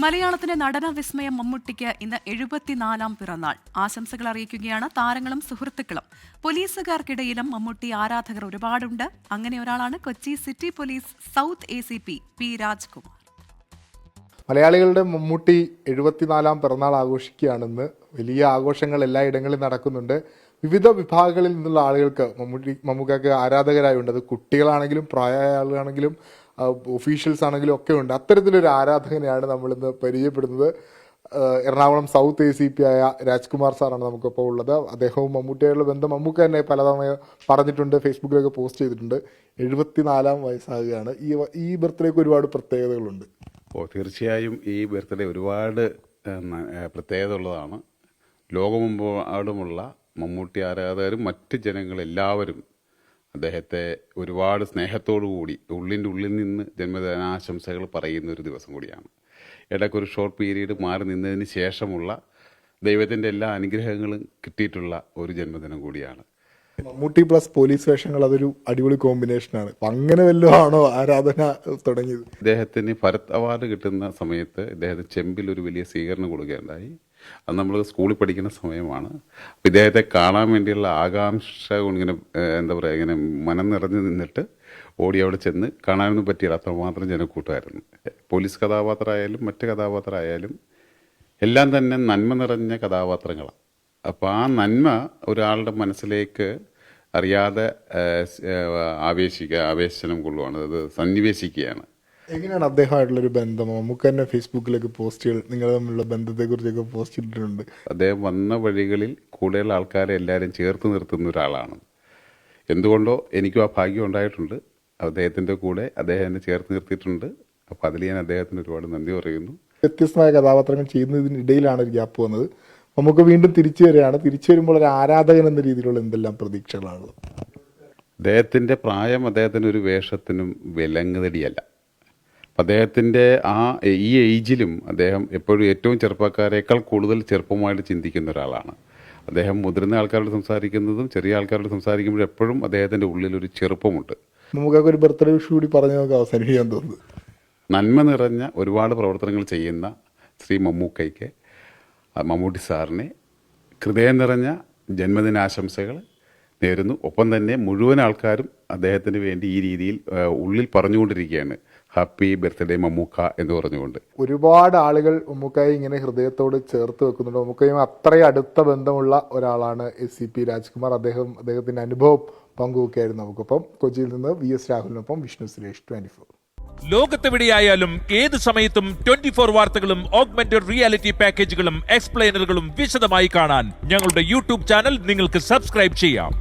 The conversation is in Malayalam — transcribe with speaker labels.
Speaker 1: മലയാളത്തിന്റെ നടന വിസ്മയം മമ്മൂട്ടിക്ക് ഇന്ന് 74-ാം പിറന്നാൾ. ആശംസകൾ അറിയിക്കുകയാണ് താരങ്ങളും സുഹൃത്തുക്കളും. പോലീസുകാർക്കിടയിലും മമ്മൂട്ടി ആരാധകർ ഒരുപാടുണ്ട്. അങ്ങനെ ഒരാളാണ് Kochi city police south ACP P Rajkumar.
Speaker 2: മലയാളികളുടെ മമ്മൂട്ടി 74-ാം പിറന്നാൾ ആഘോഷിക്കുകയാണെന്ന്. വലിയ ആഘോഷങ്ങൾ എല്ലായിടങ്ങളിലും നടക്കുന്നുണ്ട്. വിവിധ വിഭാഗങ്ങളിൽ നിന്നുള്ള ആളുകൾക്ക് മമ്മൂക്കയ്ക്ക് ആരാധകരായുണ്ട്. അത് കുട്ടികളാണെങ്കിലും പ്രായമായ ആളുകളാണെങ്കിലും ഒഫീഷ്യൽസ് ആണെങ്കിലും ഒക്കെ ഉണ്ട്. അത്തരത്തിലൊരു ആരാധകനെയാണ് നമ്മളിന്ന് പരിചയപ്പെടുന്നത്. എറണാകുളം സൗത്ത് ACP ആയ രാജ്കുമാർ സാറാണ് നമുക്കിപ്പോൾ ഉള്ളത്. അദ്ദേഹവും മമ്മൂട്ടിയായുള്ള ബന്ധം മമ്മൂക്ക തന്നെ പലതവണ പറഞ്ഞിട്ടുണ്ട്, ഫേസ്ബുക്കിലൊക്കെ പോസ്റ്റ് ചെയ്തിട്ടുണ്ട്. 74-ാം വയസ്സാകുകയാണ്. ഈ ബർത്ത്ഡേക്ക് ഒരുപാട് പ്രത്യേകതകളുണ്ട്.
Speaker 3: തീർച്ചയായും ഈ ബർത്ത്ഡേ ഒരുപാട് പ്രത്യേകത ഉള്ളതാണ്. ലോകമെമ്പാടുമുള്ള മമ്മൂട്ടി ആരാധകരും മറ്റ് ജനങ്ങളെല്ലാവരും അദ്ദേഹത്തെ ഒരുപാട് സ്നേഹത്തോടു കൂടി ഉള്ളിൻ്റെ ഉള്ളിൽ നിന്ന് ജന്മദിനാശംസകൾ പറയുന്ന ഒരു ദിവസം കൂടിയാണ്. ഇടയ്ക്കൊരു ഷോർട്ട് പീരീഡ് മാറി നിന്നതിന് ശേഷമുള്ള ദൈവത്തിൻ്റെ എല്ലാ അനുഗ്രഹങ്ങളും കിട്ടിയിട്ടുള്ള ഒരു ജന്മദിനം കൂടിയാണ്.
Speaker 2: മമ്മൂട്ടി പ്ലസ് പോലീസ് വേഷങ്ങൾ അതൊരു അടിപൊളി കോമ്പിനേഷനാണ്. അപ്പം അങ്ങനെ വല്ലതുമാണോ ആരാധന തുടങ്ങിയത്?
Speaker 3: ഇദ്ദേഹത്തിന് ഭരത് അവാർഡ് കിട്ടുന്ന സമയത്ത് ഇദ്ദേഹത്തിന് ചെമ്പിൽ ഒരു വലിയ സ്വീകരണം കൊടുക്കുകയുണ്ടായി. അത് നമ്മൾ സ്കൂളിൽ പഠിക്കുന്ന സമയമാണ്. അപ്പം ഇദ്ദേഹത്തെ കാണാൻ വേണ്ടിയുള്ള ആകാംക്ഷ ഇങ്ങനെ എന്താ പറയുക, ഇങ്ങനെ മനം നിറഞ്ഞു നിന്നിട്ട് ഓടി അവിടെ ചെന്ന് കാണാനൊന്നും പറ്റിയില്ല. അത്രമാത്രം ജനക്കൂട്ടമായിരുന്നു. പോലീസ് കഥാപാത്രമായാലും മറ്റ് കഥാപാത്രമായാലും എല്ലാം തന്നെ നന്മ നിറഞ്ഞ കഥാപാത്രങ്ങളാണ്. അപ്പോൾ ആ നന്മ ഒരാളുടെ മനസ്സിലേക്ക് അറിയാതെ ആവേശനം കൊള്ളുകയാണ്, അത് സന്നിവേശിക്കുകയാണ്.
Speaker 2: എങ്ങനെയാണ് അദ്ദേഹമായിട്ടുള്ളൊരു ബന്ധം? നമുക്ക് തന്നെ ഫേസ്ബുക്കിലൊക്കെ പോസ്റ്റുകൾ നിങ്ങൾ തമ്മിലുള്ള ബന്ധത്തെക്കുറിച്ചൊക്കെ പോസ്റ്റ് ചെയ്തിട്ടുണ്ട്.
Speaker 3: അദ്ദേഹം വന്ന വഴികളിൽ കൂടെയുള്ള ആൾക്കാരെ എല്ലാവരും ചേർത്ത് നിർത്തുന്ന ഒരാളാണ്. എന്തുകൊണ്ടോ എനിക്കും ആ ഭാഗ്യം ഉണ്ടായിട്ടുണ്ട്. അദ്ദേഹത്തിൻ്റെ കൂടെ അദ്ദേഹം എന്നെ ചേർത്ത് നിർത്തിയിട്ടുണ്ട്. അപ്പോൾ അതിൽ ഞാൻ അദ്ദേഹത്തിന് ഒരുപാട് നന്ദി പറയുന്നു.
Speaker 2: വ്യത്യസ്തമായ കഥാപാത്രങ്ങൾ ചെയ്യുന്നതിനിടയിലാണ് ഒരു ഗ്യാപ്പ് വന്നത്. നമുക്ക് വീണ്ടും തിരിച്ചു വരികയാണ്. തിരിച്ചു വരുമ്പോൾ ഒരു ആരാധകൻ എന്ന രീതിയിലുള്ള എന്തെല്ലാം പ്രതീക്ഷകളാണ്?
Speaker 3: അദ്ദേഹത്തിൻ്റെ പ്രായം അദ്ദേഹത്തിന് ഒരു വേഷത്തിനും വിലങ്ങുതടിയല്ല. അദ്ദേഹത്തിൻ്റെ ഈ ഏജിലും അദ്ദേഹം എപ്പോഴും ഏറ്റവും ചെറുപ്പക്കാരേക്കാൾ കൂടുതൽ ചെറുപ്പമായിട്ട് ചിന്തിക്കുന്ന ഒരാളാണ്. അദ്ദേഹം മുതിർന്ന ആൾക്കാരോട് സംസാരിക്കുന്നതും ചെറിയ ആൾക്കാരോട് സംസാരിക്കുമ്പോഴും എപ്പോഴും അദ്ദേഹത്തിൻ്റെ ഉള്ളിലൊരു ചെറുപ്പമുണ്ട്.
Speaker 2: നമുക്കൊക്കെ ഒരു ബർത്ത്ഡേ വിഷ് കൂടി പറഞ്ഞ് നമുക്ക് അവസാനിപ്പിക്കാൻ തോന്നുന്നു.
Speaker 3: നന്മ നിറഞ്ഞ ഒരുപാട് പ്രവർത്തനങ്ങൾ ചെയ്യുന്ന ശ്രീ മമ്മൂട്ടി സാറിനെ ഹൃദയം നിറഞ്ഞ ജന്മദിനാശംസകൾ നേരുന്നു. ഒപ്പം തന്നെ മുഴുവൻ ആൾക്കാരും അദ്ദേഹത്തിന് വേണ്ടി ഈ രീതിയിൽ ഉള്ളിൽ പറഞ്ഞുകൊണ്ടിരിക്കുകയാണ്, ഹാപ്പി ബർത്ത്ഡേ മമ്മൂക്ക എന്ന് പറഞ്ഞുകൊണ്ട്.
Speaker 2: ഒരുപാട് ആളുകൾ മമ്മൂക്കയെ ഇങ്ങനെ ഹൃദയത്തോട് ചേർത്ത് വെക്കുന്നുണ്ട്. മമ്മൂക്കയും അത്രയും അടുത്ത ബന്ധമുള്ള ഒരാളാണ് ACP രാജ്കുമാർ. അദ്ദേഹത്തിൻ്റെ അനുഭവം പങ്കുവെക്കുകയായിരുന്നു നമുക്കൊപ്പം. കൊച്ചിയിൽ നിന്ന് VS രാഹുലിനൊപ്പം വിഷ്ണു സുരേഷ്, 24.
Speaker 4: ലോകത്തെവിടെയായാലും ഏത് സമയത്തും 24 വാർത്തകളും ഓഗ്മെന്റഡ് റിയാലിറ്റി പാക്കേജുകളും എക്സ്പ്ലെയിനറുകളും വിശദമായി കാണാൻ ഞങ്ങളുടെ YouTube ചാനൽ നിങ്ങൾക്ക് സബ്സ്ക്രൈബ് ചെയ്യാം.